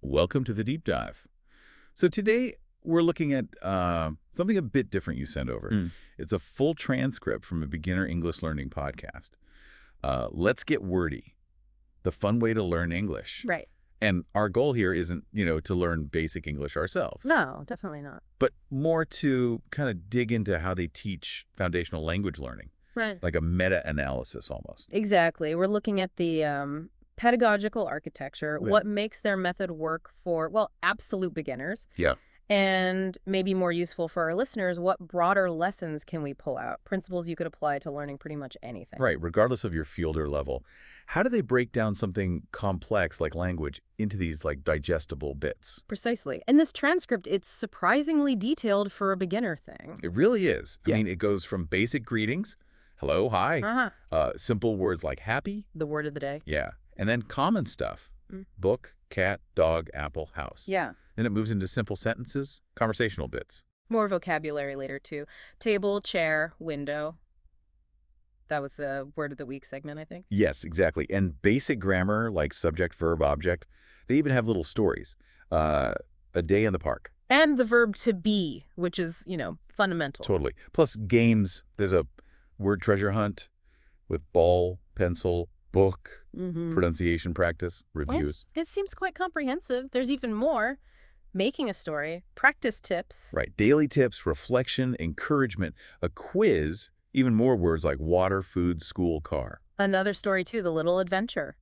Welcome to the deep dive. So today we're looking at something a bit different you sent over. It's a full transcript from a beginner English learning podcast. Let's get wordy. The fun way to learn English. Right. And our goal here isn't, to learn basic English ourselves. No, definitely not. But more to kind of dig into how they teach foundational language learning. Right. Like a meta-analysis almost. Exactly. We're looking at the pedagogical architecture, Yeah. what makes their method work for, well, absolute beginners. Yeah. And maybe more useful for our listeners, what broader lessons can we pull out? Principles you could apply to learning pretty much anything. Right, regardless of your field or level. How do they break down something complex like language into these like digestible bits? Precisely. And this transcript, it's surprisingly detailed for a beginner thing. It really is. Yeah. I mean, it goes from basic greetings, hello, hi, simple words like happy. The word of the day. Yeah. And then common stuff, book, cat, dog, apple, house. Yeah. Then it moves into simple sentences, conversational bits. More vocabulary later, too. Table, chair, window. That was the word of the week segment, I think. Yes, exactly. And basic grammar like subject, verb, object. They even have little stories. A day in the park. And the verb to be, which is, fundamental. Totally. Plus games. There's a word treasure hunt with ball, pencil, book, pronunciation practice, reviews. Well, it seems quite comprehensive. There's even more. Making a story, practice tips. Right. Daily tips, reflection, encouragement, a quiz, even more words like water, food, school, car. Another story, too, the little adventure.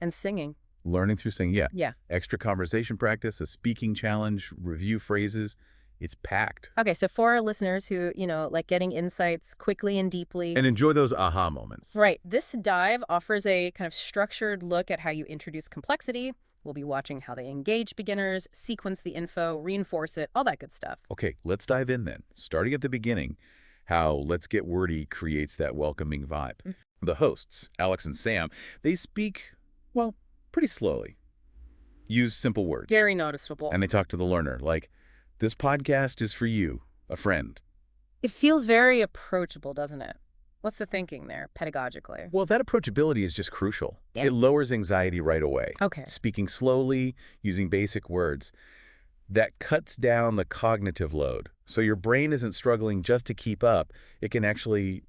And singing. Learning through singing, yeah. Yeah. Extra conversation practice, a speaking challenge, review phrases. It's packed. Okay, so for our listeners who, like getting insights quickly and deeply. And enjoy those aha moments. Right. This dive offers a kind of structured look at how you introduce complexity. We'll be watching how they engage beginners, sequence the info, reinforce it, all that good stuff. Okay, let's dive in then. Starting at the beginning, how Let's Get Wordy creates that welcoming vibe. The hosts, Alex and Sam, they speak, well, pretty slowly. Use simple words. Very noticeable. And they talk to the learner like, this podcast is for you, a friend. It feels very approachable, doesn't it? What's the thinking there, pedagogically? Well, that approachability is just crucial. Yeah. It lowers anxiety right away. Okay. Speaking slowly, using basic words. That cuts down the cognitive load. So your brain isn't struggling just to keep up. It can actually,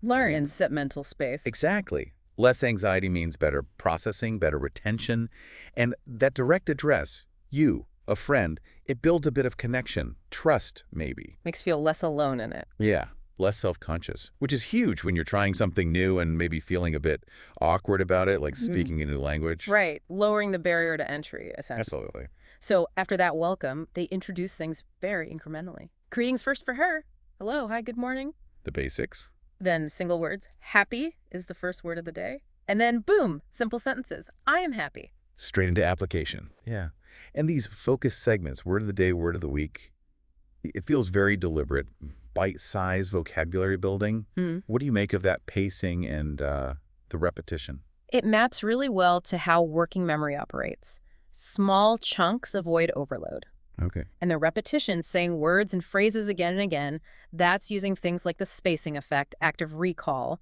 Learn and set mental space. Exactly. Less anxiety means better processing, better retention. And that direct address, you, a friend, it builds a bit of connection, trust, maybe. Makes you feel less alone in it. Yeah, less self-conscious, which is huge when you're trying something new and maybe feeling a bit awkward about it, like speaking a new language. Right. Lowering the barrier to entry, essentially. Absolutely. So after that welcome, they introduce things very incrementally. Greetings first for her. Hello, hi, good morning. The basics. Then single words. Happy is the first word of the day. And then boom, simple sentences. I am happy. Straight into application. Yeah. And these focus segments, word of the day, word of the week, it feels very deliberate, bite-sized vocabulary building. What do you make of that pacing and the repetition? It maps really well to how working memory operates. Small chunks avoid overload. Okay. And the repetition, saying words and phrases again and again, that's using things like the spacing effect, active recall,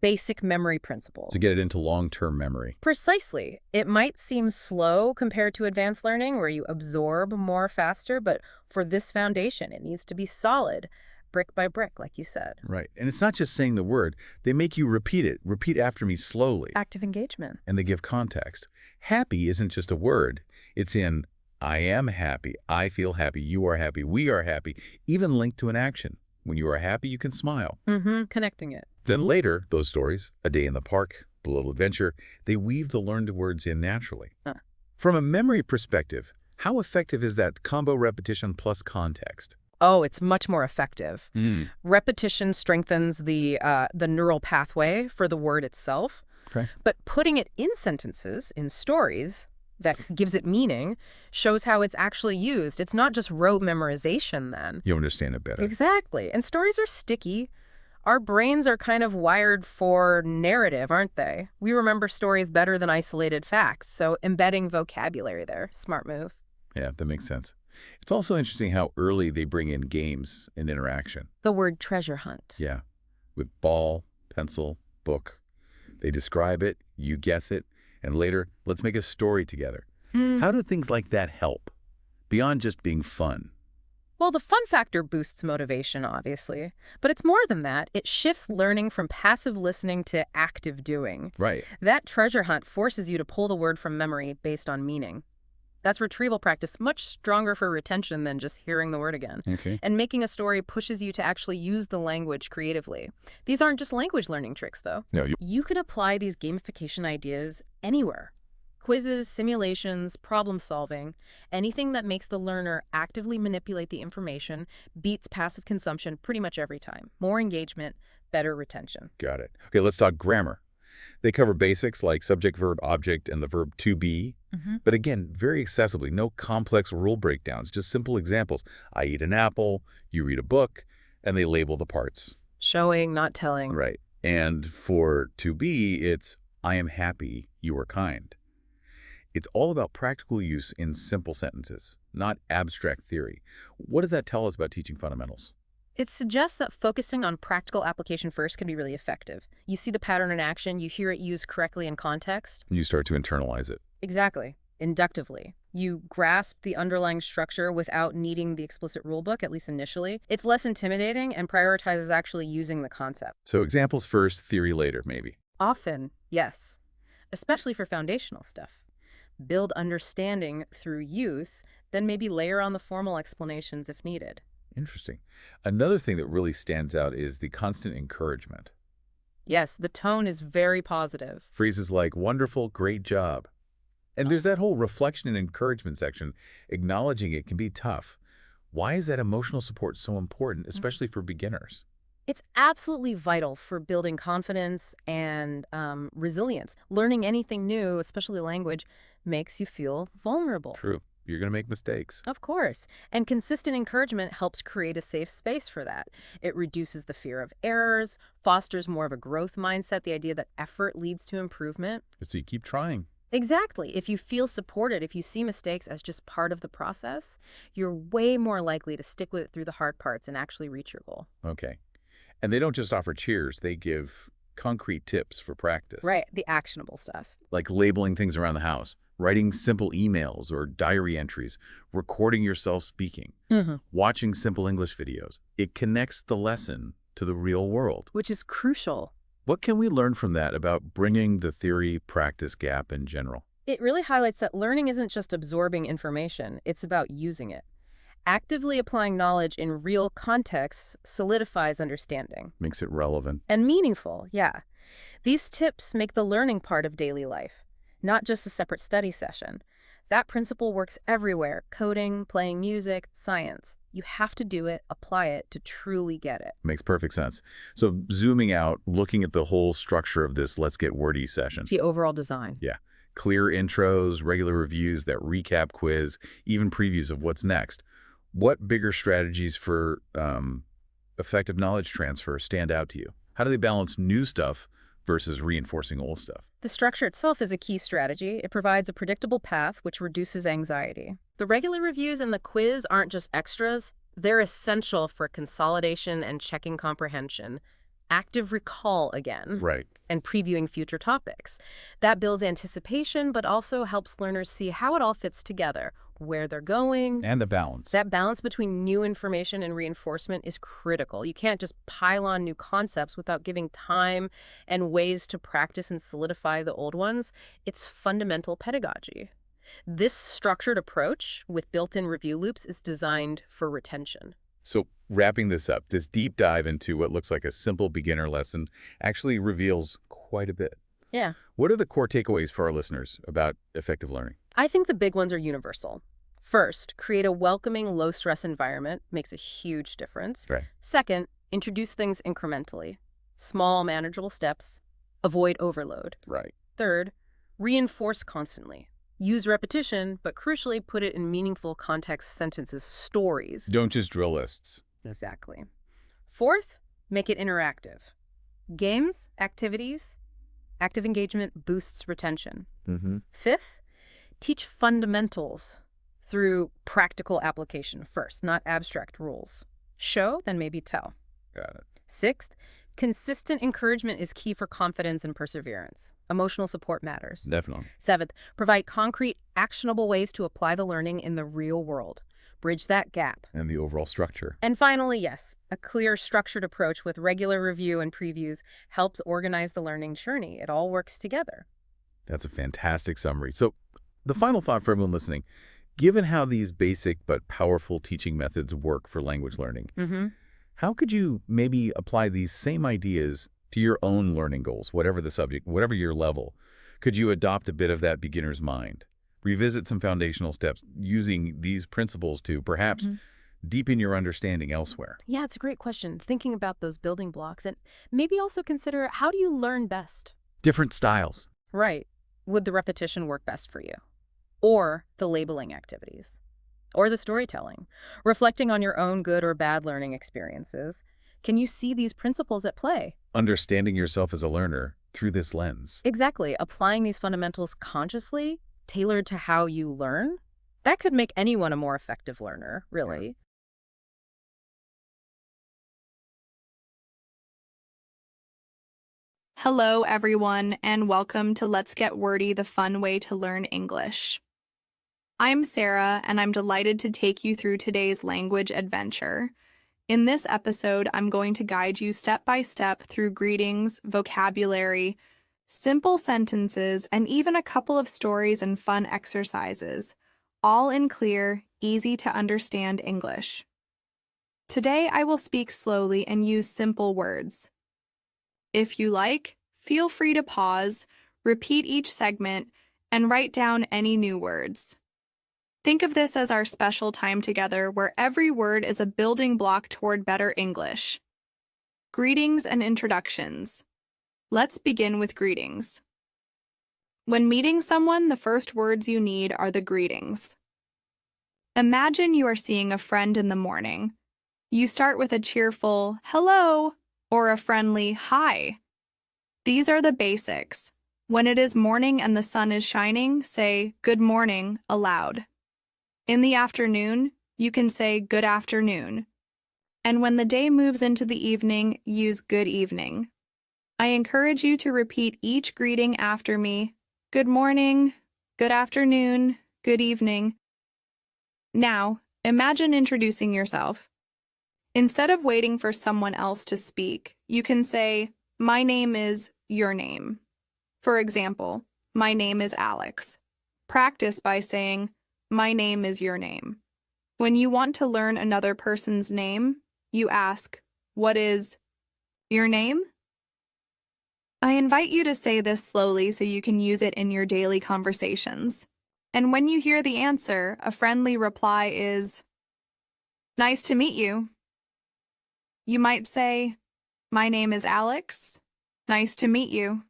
basic memory principles. To get it into long-term memory. Precisely. It might seem slow compared to advanced learning where you absorb more faster, but for this foundation, it needs to be solid, brick by brick, like you said. Right. And it's not just saying the word. They make you repeat it. Repeat after me slowly. Active engagement. And they give context. Happy isn't just a word. It's in I am happy, I feel happy, you are happy, we are happy, even linked to an action. When you are happy, you can smile. Connecting it. Then later, those stories, a day in the park, the little adventure, they weave the learned words in naturally. From a memory perspective, how effective is that combo repetition plus context? Oh, it's much more effective. Repetition strengthens the neural pathway for the word itself. Okay. But putting it in sentences, in stories, that gives it meaning, shows how it's actually used. It's not just rote memorization then. You understand it better. Exactly. And stories are sticky. Our brains are kind of wired for narrative, aren't they? We remember stories better than isolated facts. So embedding vocabulary there, smart move. Yeah, that makes sense. It's also interesting how early they bring in games and interaction. The word treasure hunt. Yeah, with ball, pencil, book. They describe it, you guess it, and later, let's make a story together. How do things like that help, beyond just being fun? Well, the fun factor boosts motivation, obviously. But it's more than that. It shifts learning from passive listening to active doing. Right. That treasure hunt forces you to pull the word from memory based on meaning. That's retrieval practice, much stronger for retention than just hearing the word again. Okay. And making a story pushes you to actually use the language creatively. These aren't just language learning tricks, though. No, You can apply these gamification ideas anywhere. Quizzes, simulations, problem solving, anything that makes the learner actively manipulate the information beats passive consumption pretty much every time. More engagement, better retention. got it. Okay, let's talk grammar. They cover basics like subject, verb, object, and the verb to be. But again, very accessibly, no complex rule breakdowns, just simple examples. I eat an apple, you read a book, and they label the parts. Showing, not telling. Right. And for to be, it's I am happy, you are kind. It's all about practical use in simple sentences, not abstract theory. What does that tell us about teaching fundamentals? It suggests that focusing on practical application first can be really effective. You see the pattern in action, you hear it used correctly in context. You start to internalize it. Exactly. Inductively. You grasp the underlying structure without needing the explicit rulebook, at least initially. It's less intimidating and prioritizes actually using the concept. So examples first, theory later, maybe. Often, yes. Especially for foundational stuff. Build understanding through use, then maybe layer on the formal explanations if needed. Interesting. Another thing that really stands out is the constant encouragement. Yes, the tone is very positive. Phrases like wonderful, great job. And there's that whole reflection and encouragement section. Acknowledging it can be tough. Why is that emotional support so important, especially for beginners? It's absolutely vital for building confidence and resilience. Learning anything new, especially language, makes you feel vulnerable. True. You're going to make mistakes. Of course. And consistent encouragement helps create a safe space for that. It reduces the fear of errors, fosters more of a growth mindset, the idea that effort leads to improvement. So you keep trying. Exactly. If you feel supported, if you see mistakes as just part of the process, you're way more likely to stick with it through the hard parts and actually reach your goal. Okay. And they don't just offer cheers. They give concrete tips for practice. Right. The actionable stuff. Like labeling things around the house, writing simple emails or diary entries, recording yourself speaking, watching simple English videos. It connects the lesson to the real world. Which is crucial. What can we learn from that about bringing the theory-practice gap in general? It really highlights that learning isn't just absorbing information, it's about using it. Actively applying knowledge in real contexts solidifies understanding. Makes it relevant. And meaningful, yeah. These tips make the learning part of daily life, not just a separate study session. That principle works everywhere: coding, playing music, science. You have to do it, apply it to truly get it. Makes perfect sense. So zooming out, looking at the whole structure of this Let's Get Wordy session. The overall design. Yeah. Clear intros, regular reviews, that recap quiz, even previews of what's next. What bigger strategies for effective knowledge transfer stand out to you? How do they balance new stuff versus reinforcing old stuff? The structure itself is a key strategy. It provides a predictable path, which reduces anxiety. The regular reviews and the quiz aren't just extras. They're essential for consolidation and checking comprehension, active recall again, Right. and previewing future topics. That builds anticipation, but also helps learners see how it all fits together, where they're going. And the balance. That balance between new information and reinforcement is critical. You can't just pile on new concepts without giving time and ways to practice and solidify the old ones. It's fundamental pedagogy. This structured approach with built-in review loops is designed for retention. So wrapping this up, this deep dive into what looks like a simple beginner lesson actually reveals quite a bit. Yeah. What are the core takeaways for our listeners about effective learning? I think the big ones are universal. First, create a welcoming, low-stress environment. Makes a huge difference. Right. Second, introduce things incrementally. Small, manageable steps. Avoid overload. Right. Third, reinforce constantly. Use repetition, but crucially put it in meaningful context sentences, stories. Don't just drill lists. Exactly. Fourth, make it interactive. Games, activities, active engagement boosts retention. Fifth, teach fundamentals through practical application first, not abstract rules. Show, then maybe tell. Got it. Sixth, consistent encouragement is key for confidence and perseverance. Emotional support matters. Definitely. Seventh, provide concrete, actionable ways to apply the learning in the real world. Bridge that gap. And the overall structure. And finally, yes, a clear, structured approach with regular review and previews helps organize the learning journey. It all works together. That's a fantastic summary. So the final thought for everyone listening, given how these basic but powerful teaching methods work for language learning, how could you maybe apply these same ideas to your own learning goals, whatever the subject, whatever your level? Could you adopt a bit of that beginner's mind? Revisit some foundational steps using these principles to perhaps deepen your understanding elsewhere? Yeah, it's a great question. Thinking about those building blocks, and maybe also consider, how do you learn best? Different styles. Right. Would the repetition work best for you? Or the labeling activities? Or the storytelling? Reflecting on your own good or bad learning experiences, can you see these principles at play? Understanding yourself as a learner through this lens. Exactly. Applying these fundamentals consciously, tailored to how you learn, that could make anyone a more effective learner, really. Hello, everyone, and welcome to Let's Get Wordy, the fun way to learn English. I'm Sarah, and I'm delighted to take you through today's language adventure. In this episode, I'm going to guide you step by step through greetings, vocabulary, simple sentences, and even a couple of stories and fun exercises, all in clear, easy to understand English. Today, I will speak slowly and use simple words. If you like, feel free to pause, repeat each segment, and write down any new words. Think of this as our special time together where every word is a building block toward better English. Greetings and introductions. Let's begin with greetings. When meeting someone, the first words you need are the greetings. Imagine you are seeing a friend in the morning. You start with a cheerful hello or a friendly hi. These are the basics. When it is morning and the sun is shining, say good morning aloud. In the afternoon, you can say good afternoon. And when the day moves into the evening, use good evening. I encourage you to repeat each greeting after me. Good morning, good afternoon, good evening. Now, imagine introducing yourself. Instead of waiting for someone else to speak, you can say, my name is your name. For example, my name is Alex. Practice by saying, my name is your name. When you want to learn another person's name, you ask, what is your name? I invite you to say this slowly so you can use it in your daily conversations. And when you hear the answer, a friendly reply is, nice to meet you. You might say, my name is Alex. Nice to meet you.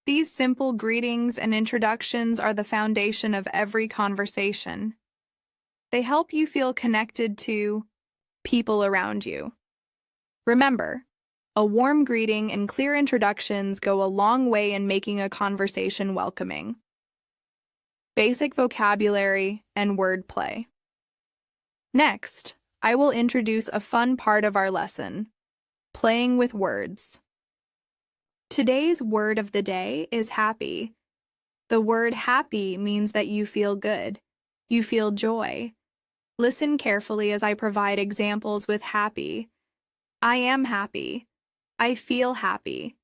These simple greetings and introductions are the foundation of every conversation. They help you feel connected to people around you. Remember, a warm greeting and clear introductions go a long way in making a conversation welcoming. Basic vocabulary and wordplay. Next, I will introduce a fun part of our lesson, playing with words. Today's word of the day is happy. The word happy means that you feel good. You feel joy. Listen carefully as I provide examples with happy. I am happy. I feel happy.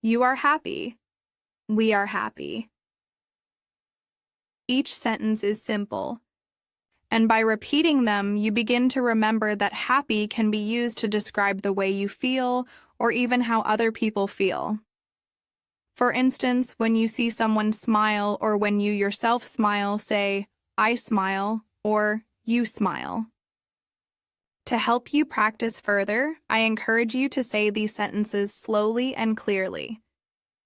You are happy. We are happy. Each sentence is simple, and by repeating them, you begin to remember that happy can be used to describe the way you feel or even how other people feel. For instance, when you see someone smile or when you yourself smile, say, I smile or you smile. To help you practice further, I encourage you to say these sentences slowly and clearly.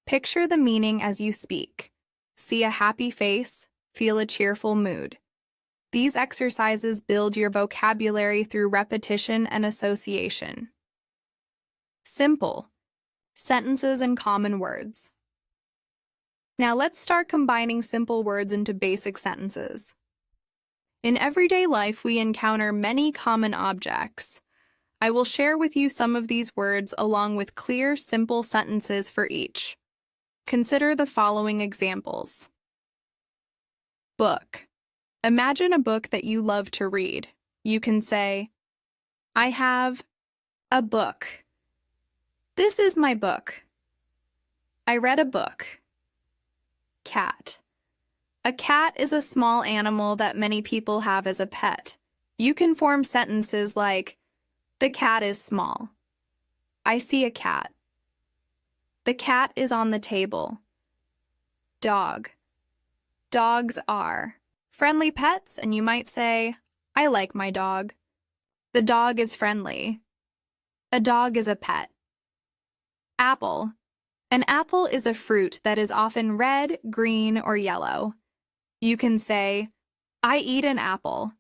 Picture the meaning as you speak. See a happy face, feel a cheerful mood. These exercises build your vocabulary through repetition and association. Simple. Sentences and common words. Now let's start combining simple words into basic sentences. In everyday life, we encounter many common objects. I will share with you some of these words along with clear, simple sentences for each. Consider the following examples. Book. Imagine a book that you love to read. You can say, I have a book. This is my book. I read a book. Cat. A cat is a small animal that many people have as a pet. You can form sentences like, the cat is small. I see a cat. The cat is on the table. Dog. Dogs are friendly pets, and you might say, I like my dog. The dog is friendly. A dog is a pet. Apple. An apple is a fruit that is often red, green, or yellow. You can say, I eat an apple.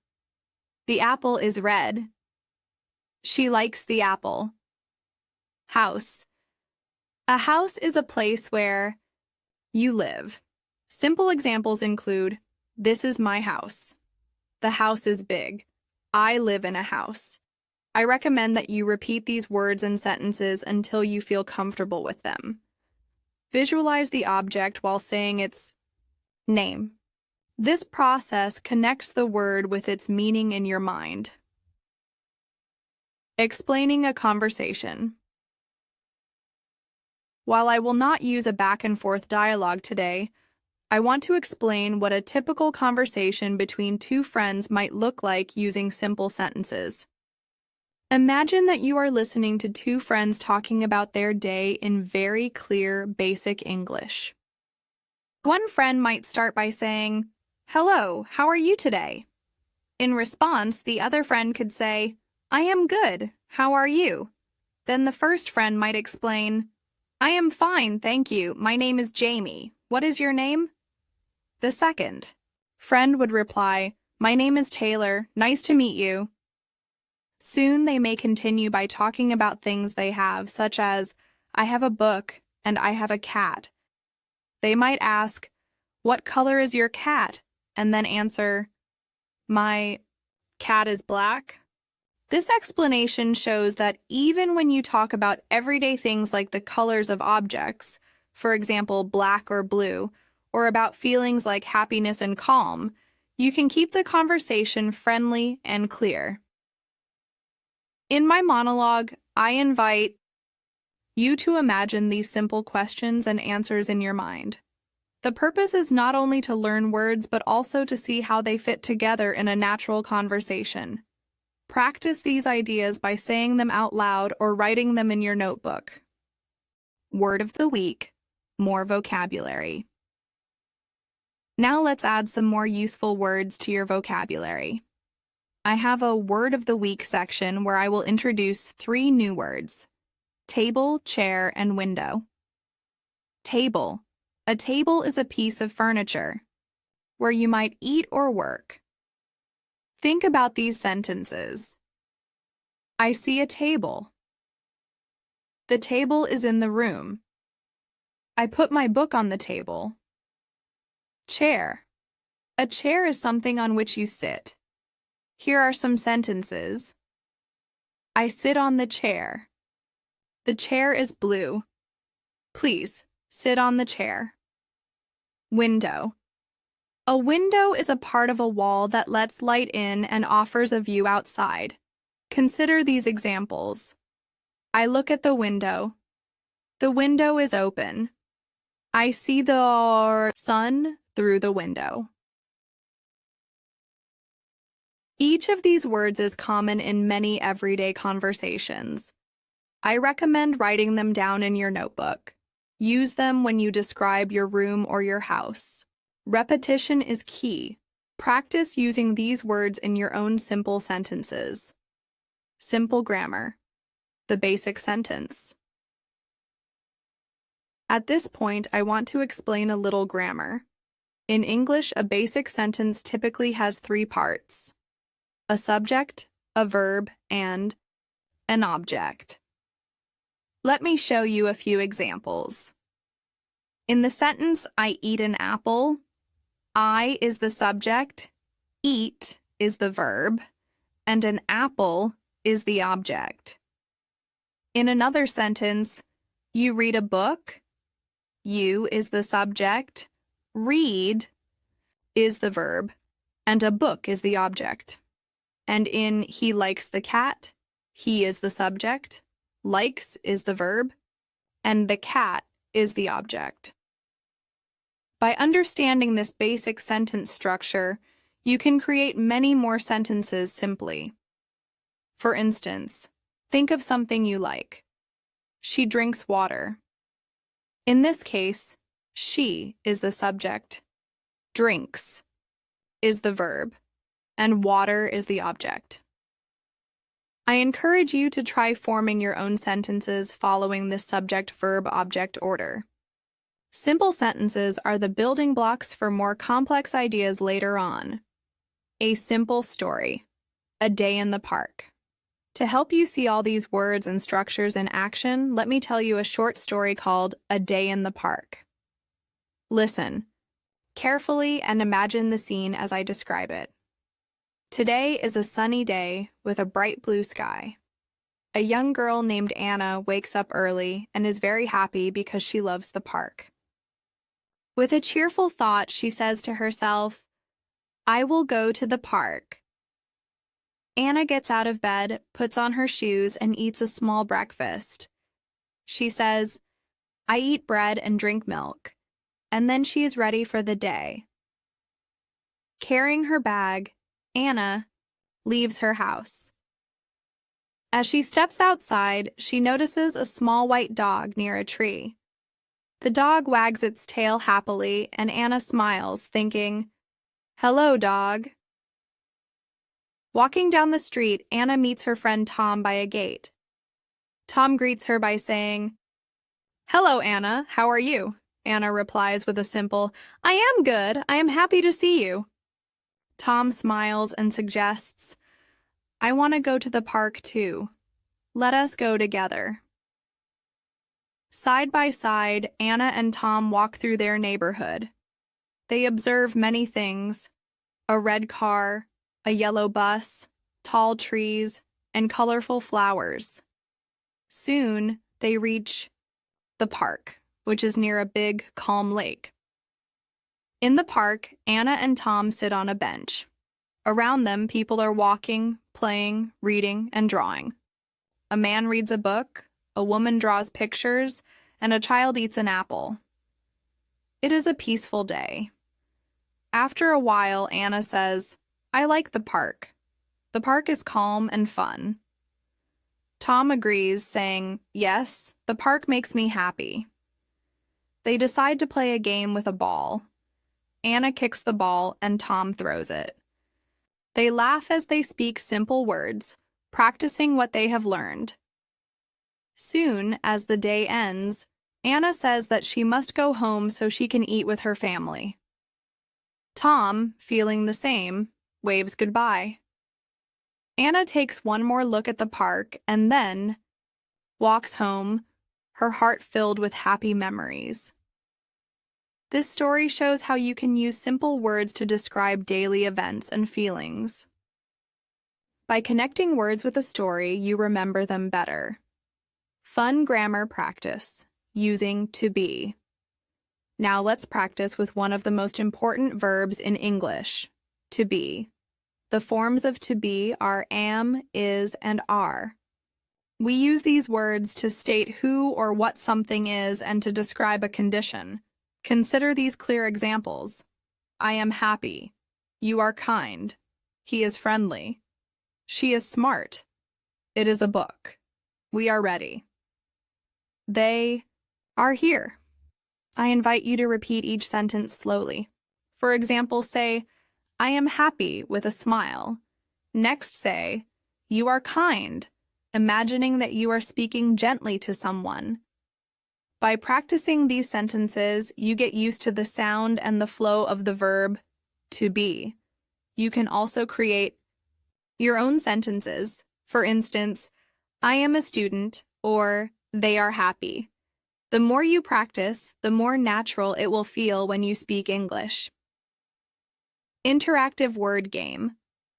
The apple is red. She likes the apple. House. A house is a place where you live. Simple examples include, this is my house. The house is big. I live in a house. I recommend that you repeat these words and sentences until you feel comfortable with them. Visualize the object while saying its name. This process connects the word with its meaning in your mind. Explaining a conversation. While I will not use a back-and-forth dialogue today, I want to explain what a typical conversation between two friends might look like using simple sentences. Imagine that you are listening to two friends talking about their day in very clear, basic English. One friend might start by saying, Hello, how are you today? In response, the other friend could say, I am good, how are you? Then the first friend might explain, I am fine, thank you, my name is Jamie. What is your name? The second friend would reply, My name is Taylor, nice to meet you. Soon they may continue by talking about things they have, such as, I have a book and I have a cat. They might ask, What color is your cat? And then answer, My cat is black. This explanation shows that even when you talk about everyday things like the colors of objects, for example, black or blue, or about feelings like happiness and calm, you can keep the conversation friendly and clear. In my monologue, I invite you to imagine these simple questions and answers in your mind. The purpose is not only to learn words, but also to see how they fit together in a natural conversation. Practice these ideas by saying them out loud or writing them in your notebook. Word of the week, more vocabulary. Now let's add some more useful words to your vocabulary. I have a Word of the Week section where I will introduce 3 new words: table, chair, and window. Table. A table is a piece of furniture where you might eat or work. Think about these sentences. I see a table. The table is in the room. I put my book on the table. Chair. A chair is something on which you sit. Here are some sentences. I sit on the chair. The chair is blue. Please, sit on the chair. Window. A window is a part of a wall that lets light in and offers a view outside. Consider these examples. I look at the window. The window is open. I see the sun through the window. Each of these words is common in many everyday conversations. I recommend writing them down in your notebook. Use them when you describe your room or your house. Repetition is key. Practice using these words in your own simple sentences. Simple grammar. The basic sentence. At this point, I want to explain a little grammar. In English, a basic sentence typically has 3 parts: a subject, a verb, and an object. Let me show you a few examples. In the sentence, I eat an apple, I is the subject, eat is the verb, and an apple is the object. In another sentence, you read a book, You is the subject, read is the verb, and a book is the object. And in he likes the cat, he is the subject, likes is the verb, and the cat is the object. By understanding this basic sentence structure, you can create many more sentences simply. For instance, think of something you like. She drinks water. In this case, she is the subject, drinks is the verb, and water is the object. I encourage you to try forming your own sentences following this subject-verb-object order. Simple sentences are the building blocks for more complex ideas later on. A simple story. A day in the park. To help you see all these words and structures in action, let me tell you a short story called A Day in the Park. Listen carefully and imagine the scene as I describe it. Today is a sunny day with a bright blue sky. A young girl named Anna wakes up early and is very happy because she loves the park. With a cheerful thought, she says to herself, "I will go to the park." Anna gets out of bed, puts on her shoes, and eats a small breakfast. She says, "I eat bread and drink milk," and then she is ready for the day. Carrying her bag, Anna leaves her house. As she steps outside, she notices a small white dog near a tree. The dog wags its tail happily, and Anna smiles, thinking, "Hello, dog." Walking down the street, Anna meets her friend Tom by a gate. Tom greets her by saying, "Hello, Anna. How are you?" Anna replies with a simple, "I am good. I am happy to see you." Tom smiles and suggests, "I want to go to the park too. Let us go together." Side by side, Anna and Tom walk through their neighborhood. They observe many things: a red car, a yellow bus, tall trees, and colorful flowers. Soon, they reach the park, which is near a big, calm lake. In the park, Anna and Tom sit on a bench. Around them, people are walking, playing, reading, and drawing. A man reads a book, a woman draws pictures, and a child eats an apple. It is a peaceful day. After a while, Anna says, "I like the park. The park is calm and fun." Tom agrees, saying, "Yes, the park makes me happy." They decide to play a game with a ball. Anna kicks the ball and Tom throws it. They laugh as they speak simple words, practicing what they have learned. Soon, as the day ends, Anna says that she must go home so she can eat with her family. Tom, feeling the same, waves goodbye. Anna takes one more look at the park and then walks home, her heart filled with happy memories. This story shows how you can use simple words to describe daily events and feelings. By connecting words with a story, you remember them better. Fun grammar practice, using to be. Now let's practice with one of the most important verbs in English, to be. The forms of to be are am, is, and are. We use these words to state who or what something is and to describe a condition. Consider these clear examples. I am happy. You are kind. He is friendly. She is smart. It is a book. We are ready. They are here. I invite you to repeat each sentence slowly. For example, say, I am happy with a smile. Next say, you are kind, imagining that you are speaking gently to someone. By practicing these sentences, you get used to the sound and the flow of the verb to be. You can also create your own sentences. For instance, I am a student, or they are happy. The more you practice, the more natural it will feel when you speak English. Interactive word game.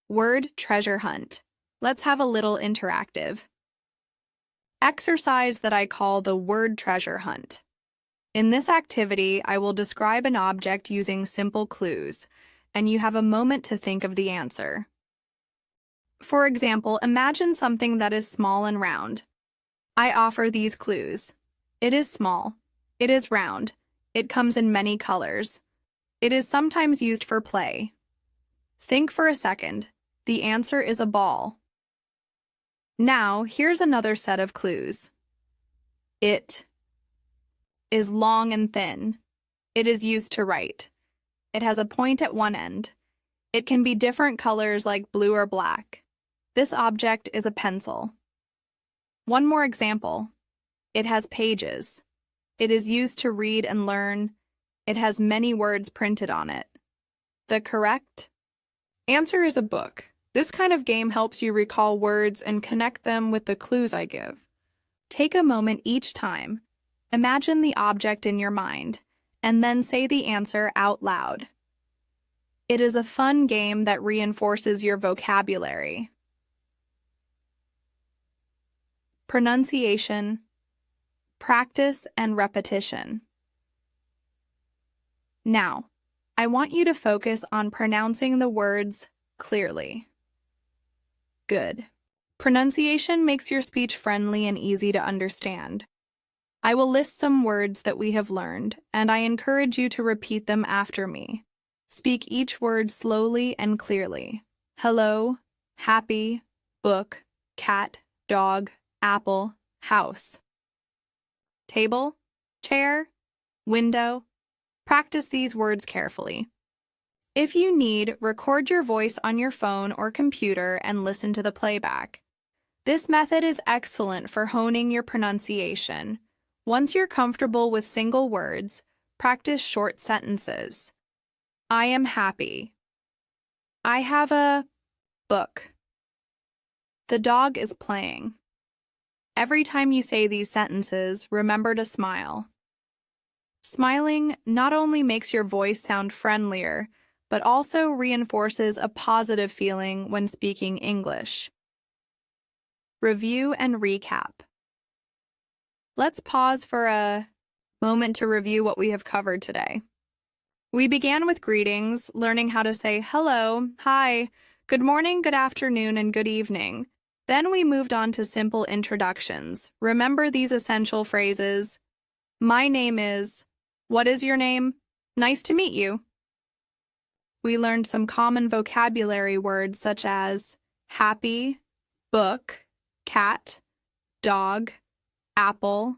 Word treasure hunt. Let's have a little interactive. Exercise that I call the word treasure hunt. In this activity, I will describe an object using simple clues, and you have a moment to think of the answer. For example, imagine something that is small and round. I offer these clues. It is small. It is round. It comes in many colors. It is sometimes used for play. Think for a second. The answer is a ball. Now, here's another set of clues. It is long and thin. It is used to write. It has a point at one end. It can be different colors like blue or black. This object is a pencil. One more example. It has pages. It is used to read and learn. It has many words printed on it. The correct answer is a book. This kind of game helps you recall words and connect them with the clues I give. Take a moment each time. Imagine the object in your mind, and then say the answer out loud. It is a fun game that reinforces your vocabulary. Pronunciation, practice, and repetition. Now, I want you to focus on pronouncing the words clearly. Good. Pronunciation makes your speech friendly and easy to understand. I will list some words that we have learned, and I encourage you to repeat them after me. Speak each word slowly and clearly. Hello, happy, book, cat, dog, apple, house. Table, chair, window. Practice these words carefully. If you need, record your voice on your phone or computer and listen to the playback. This method is excellent for honing your pronunciation. Once you're comfortable with single words, practice short sentences. I am happy. I have a book. The dog is playing. Every time you say these sentences, remember to smile. Smiling not only makes your voice sound friendlier, but also reinforces a positive feeling when speaking English. Review and recap. Let's pause for a moment to review what we have covered today. We began with greetings, learning how to say hello, hi, good morning, good afternoon, and good evening. Then we moved on to simple introductions. Remember these essential phrases. My name is. What is your name? Nice to meet you. We learned some common vocabulary words such as happy, book, cat, dog, apple,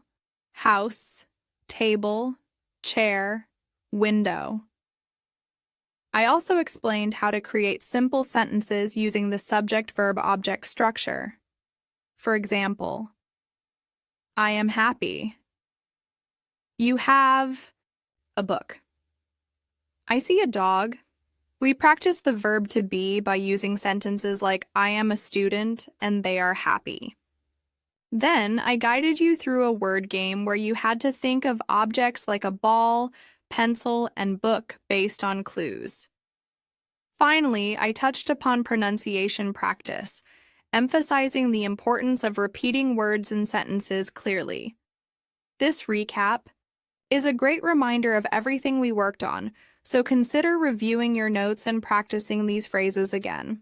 house, table, chair, window. I also explained how to create simple sentences using the subject-verb-object structure. For example, I am happy. You have a book. I see a dog. We practice the verb to be by using sentences like I am a student and they are happy. Then I guided you through a word game where you had to think of objects like a ball, pencil, and book based on clues. Finally, I touched upon pronunciation practice, emphasizing the importance of repeating words and sentences clearly. This recap is a great reminder of everything we worked on, so consider reviewing your notes and practicing these phrases again.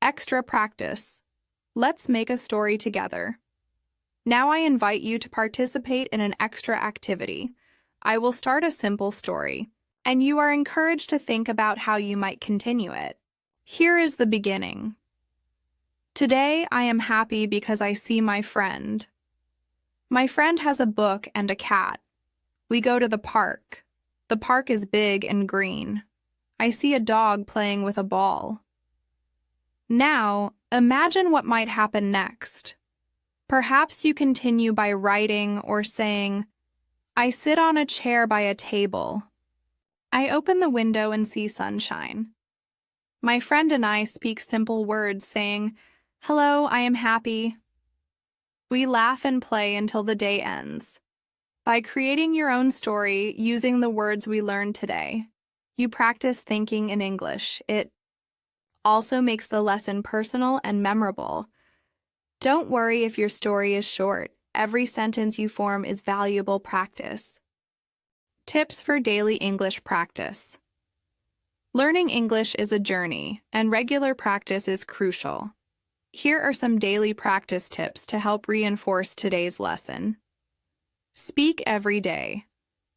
Extra practice. Let's make a story together. Now I invite you to participate in an extra activity. I will start a simple story, and you are encouraged to think about how you might continue it. Here is the beginning. Today I am happy because I see my friend. My friend has a book and a cat. We go to the park. The park is big and green. I see a dog playing with a ball. Now, imagine what might happen next. Perhaps you continue by writing or saying, I sit on a chair by a table. I open the window and see sunshine. My friend and I speak simple words saying, Hello, I am happy. We laugh and play until the day ends. By creating your own story using the words we learned today, you practice thinking in English. It also makes the lesson personal and memorable. Don't worry if your story is short. Every sentence you form is valuable practice. Tips for daily English practice. Learning English is a journey, and regular practice is crucial. Here are some daily practice tips to help reinforce today's lesson. Speak every day.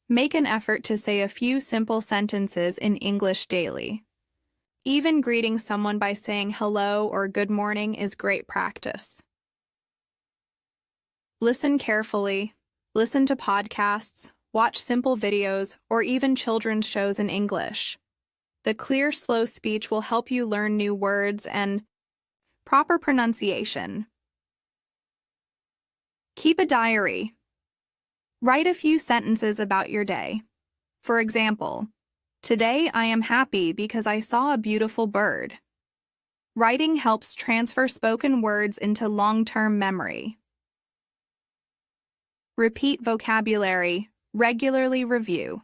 Make an effort to say a few simple sentences in English daily. Even greeting someone by saying hello or good morning is great practice. Listen carefully. Listen to podcasts, watch simple videos, or even children's shows in English. The clear, slow speech will help you learn new words and proper pronunciation. Keep a diary. Write a few sentences about your day. For example, today I am happy because I saw a beautiful bird. Writing helps transfer spoken words into long-term memory. Repeat vocabulary. Regularly review.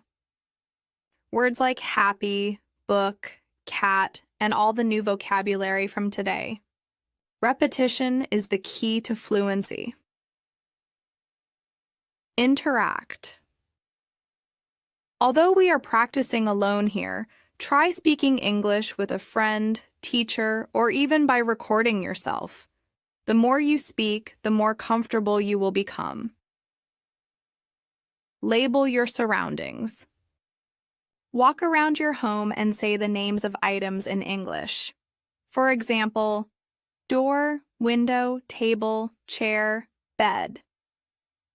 Words like happy, book, cat, and all the new vocabulary from today. Repetition is the key to fluency. Interact. Although we are practicing alone here, try speaking English with a friend, teacher, or even by recording yourself. The more you speak, the more comfortable you will become. Label your surroundings. Walk around your home and say the names of items in English. For example, door, window, table, chair, bed.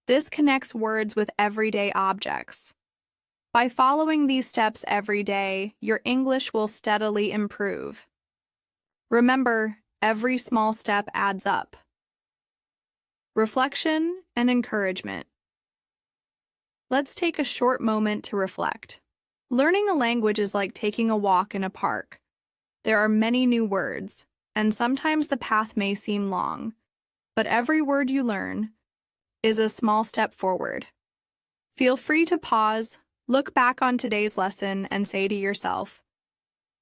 This connects words with everyday objects. By following these steps every day, your English will steadily improve. Remember, every small step adds up. Reflection and encouragement. Let's take a short moment to reflect. Learning a language is like taking a walk in a park. There are many new words, and sometimes the path may seem long, but every word you learn is a small step forward. Feel free to pause, look back on today's lesson, and say to yourself,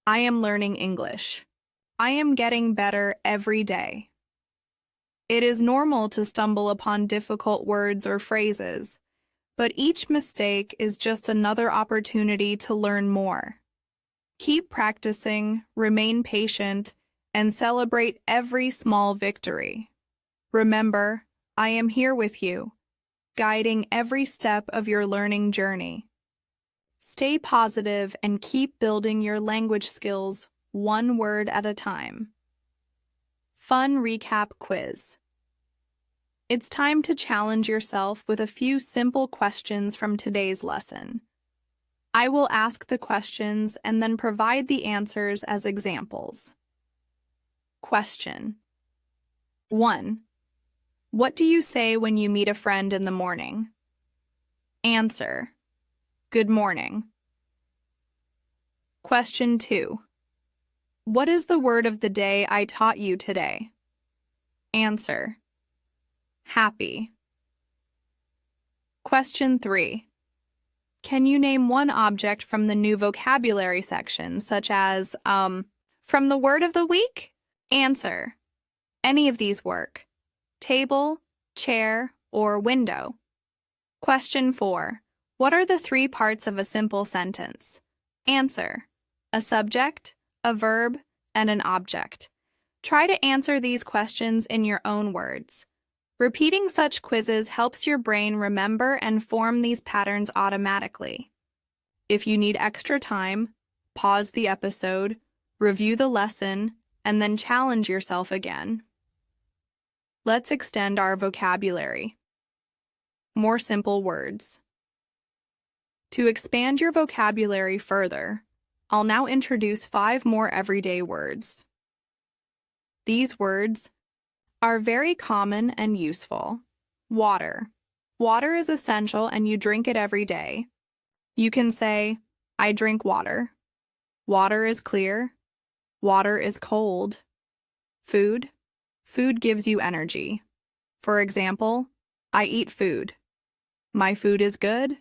I am learning English. I am getting better every day. It is normal to stumble upon difficult words or phrases, but each mistake is just another opportunity to learn more. Keep practicing, remain patient, and celebrate every small victory. Remember, I am here with you, guiding every step of your learning journey. Stay positive and keep building your language skills one word at a time. Fun recap quiz. It's time to challenge yourself with a few simple questions from today's lesson. I will ask the questions and then provide the answers as examples. Question 1. What do you say when you meet a friend in the morning? Answer: Good morning. Question 2. What is the word of the day I taught you today? Answer: Happy. Question 3. Can you name one object from the new vocabulary section, such as, from the word of the week? Answer: Any of these work. Table, chair, or window. Question 4. What are the 3 parts of a simple sentence? Answer: A subject, a verb, and an object. Try to answer these questions in your own words. Repeating such quizzes helps your brain remember and form these patterns automatically. If you need extra time, pause the episode, review the lesson, and then challenge yourself again. Let's extend our vocabulary. More simple words. To expand your vocabulary further, I'll now introduce 5 more everyday words. These words are very common and useful. Water. Water is essential and you drink it every day. You can say, I drink water. Water is clear. Water is cold. Food. Food gives you energy. For example, I eat food. My food is good.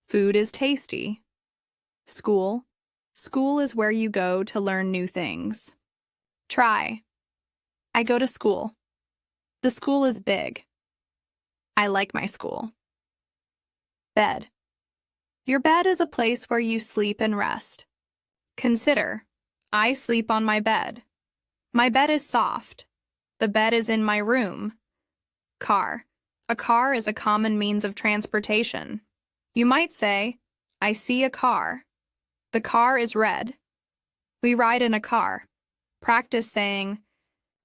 Food is tasty. School. School is where you go to learn new things. Try. I go to school. The school is big. I like my school. Bed. Your bed is a place where you sleep and rest. Consider, I sleep on my bed. My bed is soft. The bed is in my room. Car. A car is a common means of transportation. You might say, I see a car. The car is red. We ride in a car. Practice saying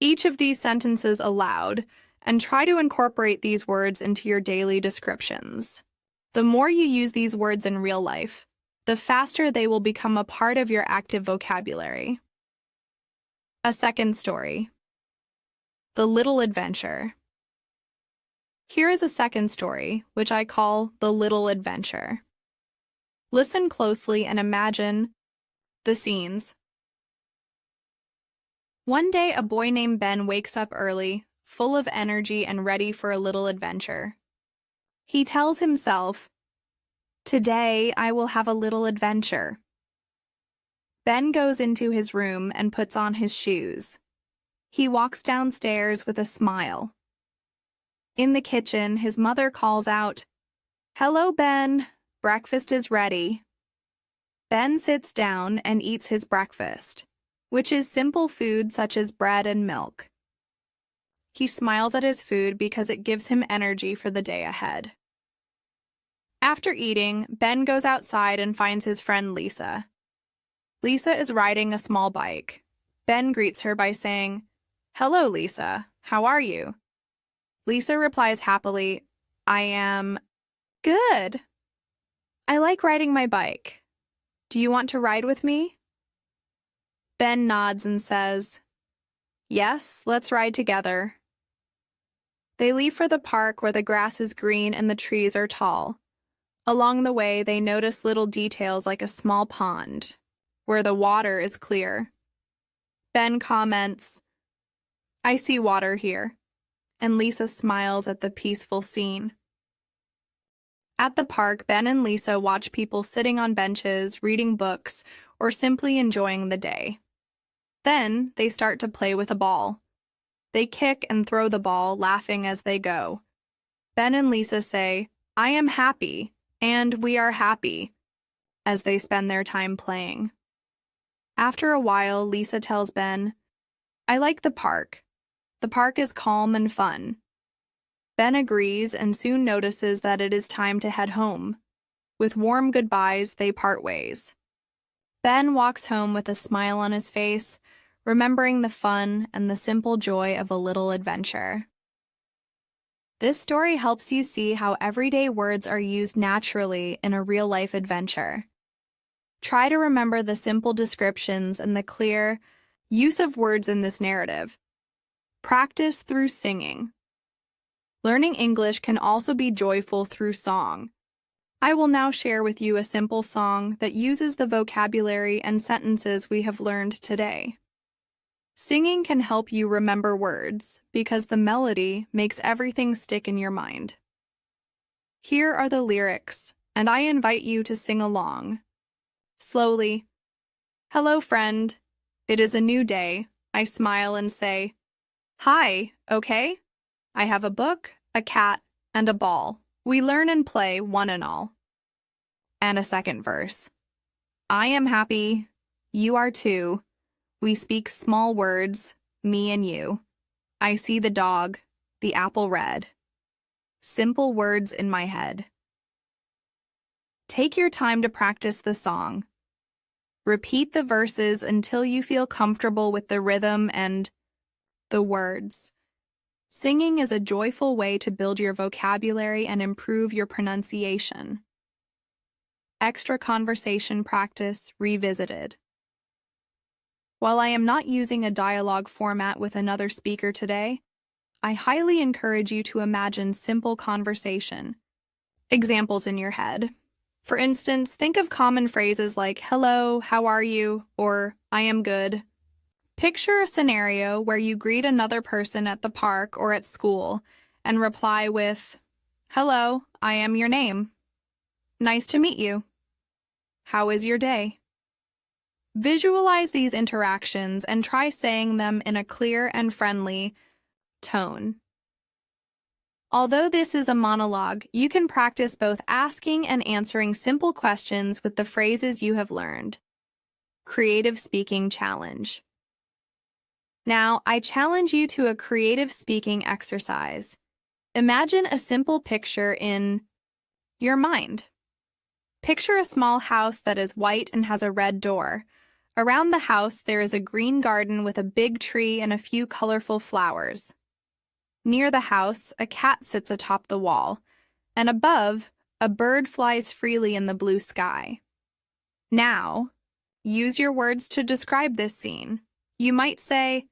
each of these sentences aloud and try to incorporate these words into your daily descriptions. The more you use these words in real life, the faster they will become a part of your active vocabulary. A second story. The Little Adventure. Here is a second story, which I call The Little Adventure. Listen closely and imagine the scenes. One day, a boy named Ben wakes up early, full of energy and ready for a little adventure. He tells himself, "Today I will have a little adventure." Ben goes into his room and puts on his shoes. He walks downstairs with a smile. In the kitchen, his mother calls out, "Hello, Ben. Breakfast is ready." Ben sits down and eats his breakfast, which is simple food such as bread and milk. He smiles at his food because it gives him energy for the day ahead. After eating, Ben goes outside and finds his friend Lisa. Lisa is riding a small bike. Ben greets her by saying, "Hello, Lisa. How are you?" Lisa replies happily, "I am good. I like riding my bike. Do you want to ride with me?" Ben nods and says, "Yes, let's ride together." They leave for the park where the grass is green and the trees are tall. Along the way, they notice little details like a small pond, where the water is clear. Ben comments, "I see water here," and Lisa smiles at the peaceful scene. At the park, Ben and Lisa watch people sitting on benches, reading books, or simply enjoying the day. Then they start to play with a ball. They kick and throw the ball, laughing as they go. Ben and Lisa say, "I am happy," and "we are happy," as they spend their time playing. After a while, Lisa tells Ben, "I like the park. The park is calm and fun." Ben agrees and soon notices that it is time to head home. With warm goodbyes, they part ways. Ben walks home with a smile on his face, remembering the fun and the simple joy of a little adventure. This story helps you see how everyday words are used naturally in a real-life adventure. Try to remember the simple descriptions and the clear use of words in this narrative. Practice through singing. Learning English can also be joyful through song. I will now share with you a simple song that uses the vocabulary and sentences we have learned today. Singing can help you remember words because the melody makes everything stick in your mind. Here are the lyrics, and I invite you to sing along. Slowly. "Hello, friend. It is a new day. I smile and say, 'Hi, okay? I have a book, a cat, and a ball. We learn and play, one and all.'" And a second verse. "I am happy. You are too. We speak small words, me and you. I see the dog, the apple red. Simple words in my head." Take your time to practice the song. Repeat the verses until you feel comfortable with the rhythm and the words. Singing is a joyful way to build your vocabulary and improve your pronunciation. Extra conversation practice revisited. While I am not using a dialogue format with another speaker today, I highly encourage you to imagine simple conversation. Examples in your head. For instance, think of common phrases like "Hello, how are you?" or "I am good." Picture a scenario where you greet another person at the park or at school and reply with, "Hello, I am your name. Nice to meet you. How is your day?" Visualize these interactions and try saying them in a clear and friendly tone. Although this is a monologue, you can practice both asking and answering simple questions with the phrases you have learned. Creative Speaking Challenge. Now, I challenge you to a creative speaking exercise. Imagine a simple picture in your mind. Picture a small house that is white and has a red door. Around the house, there is a green garden with a big tree and a few colorful flowers. Near the house, a cat sits atop the wall, and above, a bird flies freely in the blue sky. Now, use your words to describe this scene. You might say,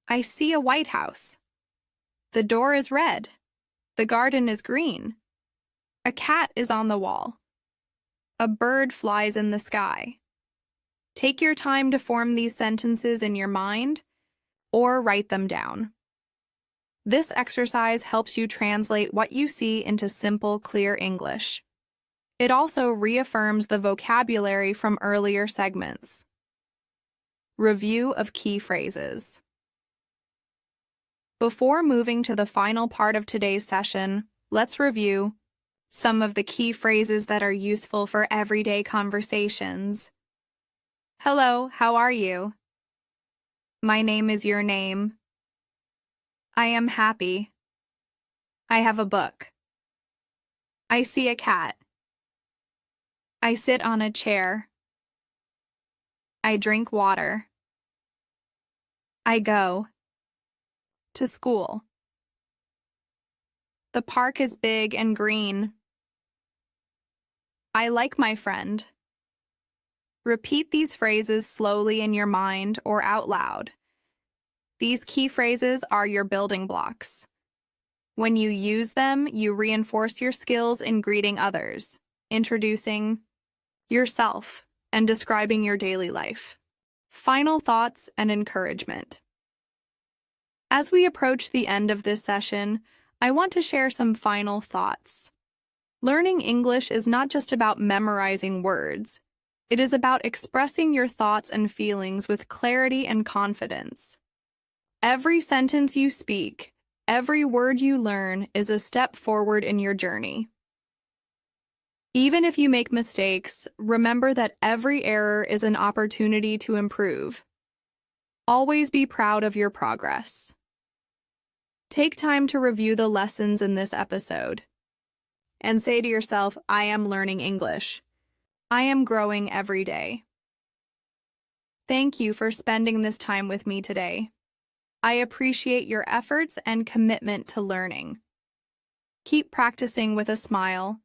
I see a white house. The door is red. The garden is green. A cat is on the wall. A bird flies in the sky. Take your time to form these sentences in your mind or write them down. This exercise helps you translate what you see into simple, clear English. It also reaffirms the vocabulary from earlier segments. Review of key phrases. Before moving to the final part of today's session, let's review some of the key phrases that are useful for everyday conversations. Hello, how are you? My name is your name. I am happy. I have a book. I see a cat. I sit on a chair. I drink water. I go to school. The park is big and green. I like my friend. Repeat these phrases slowly in your mind or out loud. These key phrases are your building blocks. When you use them, you reinforce your skills in greeting others, introducing yourself, and describing your daily life. Final thoughts and encouragement. As we approach the end of this session, I want to share some final thoughts. Learning English is not just about memorizing words. It is about expressing your thoughts and feelings with clarity and confidence. Every sentence you speak, every word you learn is a step forward in your journey. Even if you make mistakes, remember that every error is an opportunity to improve. Always be proud of your progress. Take time to review the lessons in this episode and say to yourself, I am learning English. I am growing every day. Thank you for spending this time with me today. I appreciate your efforts and commitment to learning. Keep practicing with a smile,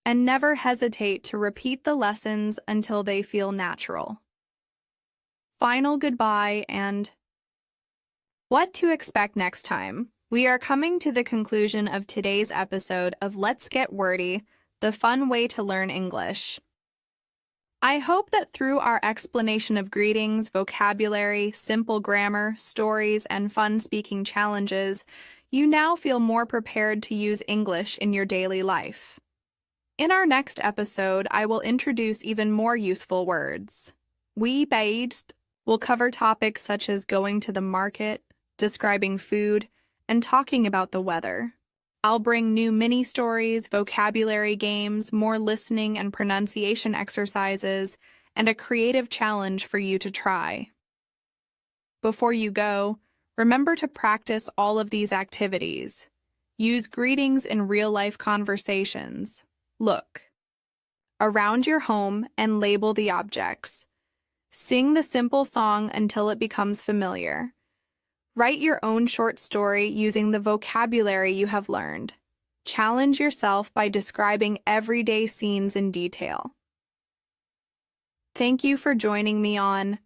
and never hesitate to repeat the lessons until they feel natural. Final goodbye and what to expect next time. We are coming to the conclusion of today's episode of Let's Get Wordy, the fun way to learn English. I hope that through our explanation of greetings, vocabulary, simple grammar, stories, and fun speaking challenges, you now feel more prepared to use English in your daily life. In our next episode, I will introduce even more useful words. We based will cover topics such as going to the market, describing food, and talking about the weather. I'll bring new mini-stories, vocabulary games, more listening and pronunciation exercises, and a creative challenge for you to try. Before you go, remember to practice all of these activities. Use greetings in real-life conversations. Look around your home and label the objects. Sing the simple song until it becomes familiar. Write your own short story using the vocabulary you have learned. Challenge yourself by describing everyday scenes in detail. Thank you for joining me on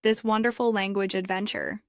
this wonderful language adventure.